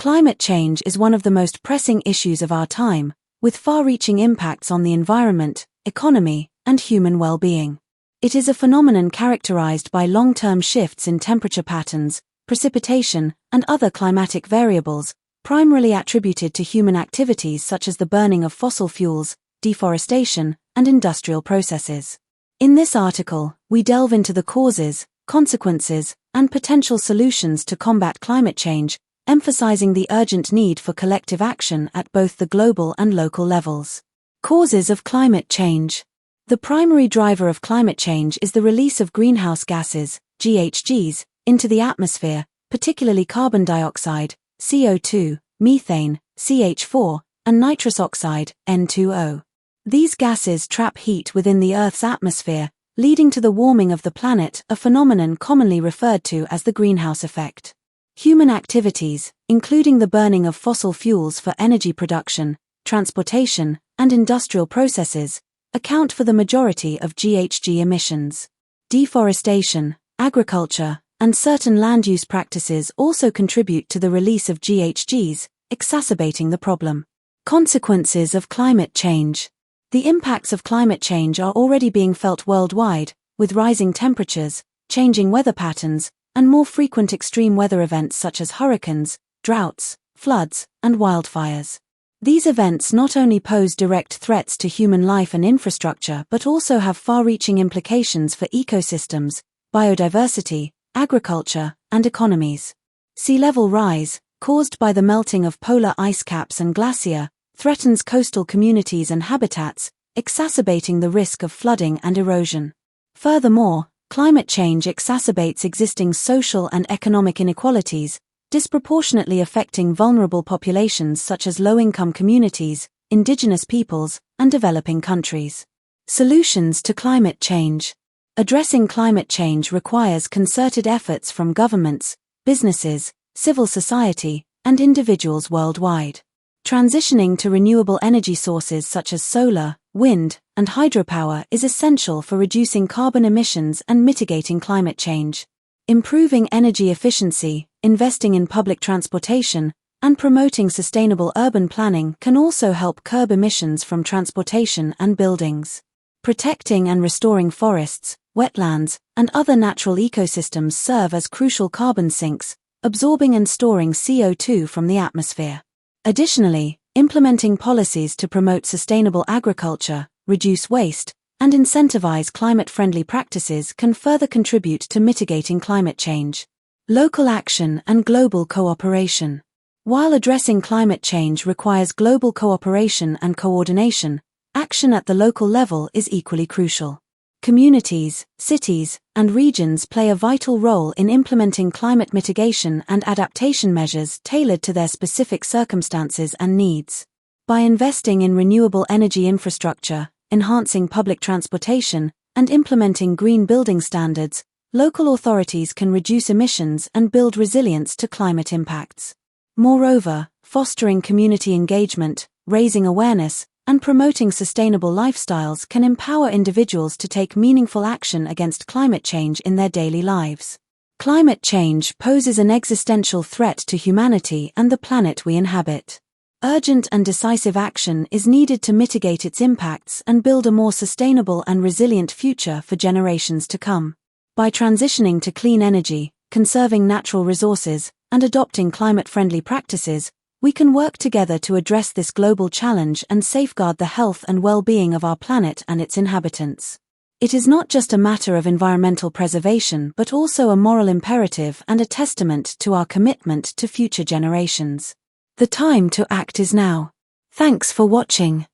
Climate change is one of the most pressing issues of our time, with far-reaching impacts on the environment, economy, and human well-being. It is a phenomenon characterized by long-term shifts in temperature patterns, precipitation, and other climatic variables, primarily attributed to human activities such as the burning of fossil fuels, deforestation, and industrial processes. In this article, we delve into the causes, consequences, and potential solutions to combat climate change, emphasizing the urgent need for collective action at both the global and local levels. Causes of climate change. The primary driver of climate change is the release of greenhouse gases, GHGs, into the atmosphere, particularly carbon dioxide, CO2, methane, CH4, and nitrous oxide, N2O. These gases trap heat within the Earth's atmosphere, leading to the warming of the planet, a phenomenon commonly referred to as the greenhouse effect. Human activities, including the burning of fossil fuels for energy production, transportation, and industrial processes, account for the majority of GHG emissions. Deforestation, agriculture, and certain land use practices also contribute to the release of GHGs, exacerbating the problem. Consequences of climate change. The impacts of climate change are already being felt worldwide, with rising temperatures, changing weather patterns, and more frequent extreme weather events such as hurricanes, droughts, floods, and wildfires. These events not only pose direct threats to human life and infrastructure but also have far-reaching implications for ecosystems, biodiversity, agriculture, and economies. Sea level rise, caused by the melting of polar ice caps and glacier, threatens coastal communities and habitats, exacerbating the risk of flooding and erosion. Furthermore, climate change exacerbates existing social and economic inequalities, disproportionately affecting vulnerable populations such as low-income communities, indigenous peoples, and developing countries. Solutions to climate change. Addressing climate change requires concerted efforts from governments, businesses, civil society, and individuals worldwide. Transitioning to renewable energy sources such as solar, wind, and hydropower is essential for reducing carbon emissions and mitigating climate change. Improving energy efficiency, investing in public transportation, and promoting sustainable urban planning can also help curb emissions from transportation and buildings. Protecting and restoring forests, wetlands, and other natural ecosystems serve as crucial carbon sinks, absorbing and storing CO2 from the atmosphere. Additionally, implementing policies to promote sustainable agriculture, reduce waste, and incentivize climate-friendly practices can further contribute to mitigating climate change. Local action and global cooperation. While addressing climate change requires global cooperation and coordination, action at the local level is equally crucial. Communities, cities, and regions play a vital role in implementing climate mitigation and adaptation measures tailored to their specific circumstances and needs. By investing in renewable energy infrastructure, enhancing public transportation, and implementing green building standards, local authorities can reduce emissions and build resilience to climate impacts. Moreover, fostering community engagement, raising awareness, and promoting sustainable lifestyles can empower individuals to take meaningful action against climate change in their daily lives. Climate change poses an existential threat to humanity and the planet we inhabit. Urgent and decisive action is needed to mitigate its impacts and build a more sustainable and resilient future for generations to come. By transitioning to clean energy, conserving natural resources, and adopting climate-friendly practices, we can work together to address this global challenge and safeguard the health and well-being of our planet and its inhabitants. It is not just a matter of environmental preservation but also a moral imperative and a testament to our commitment to future generations. The time to act is now. Thanks for watching.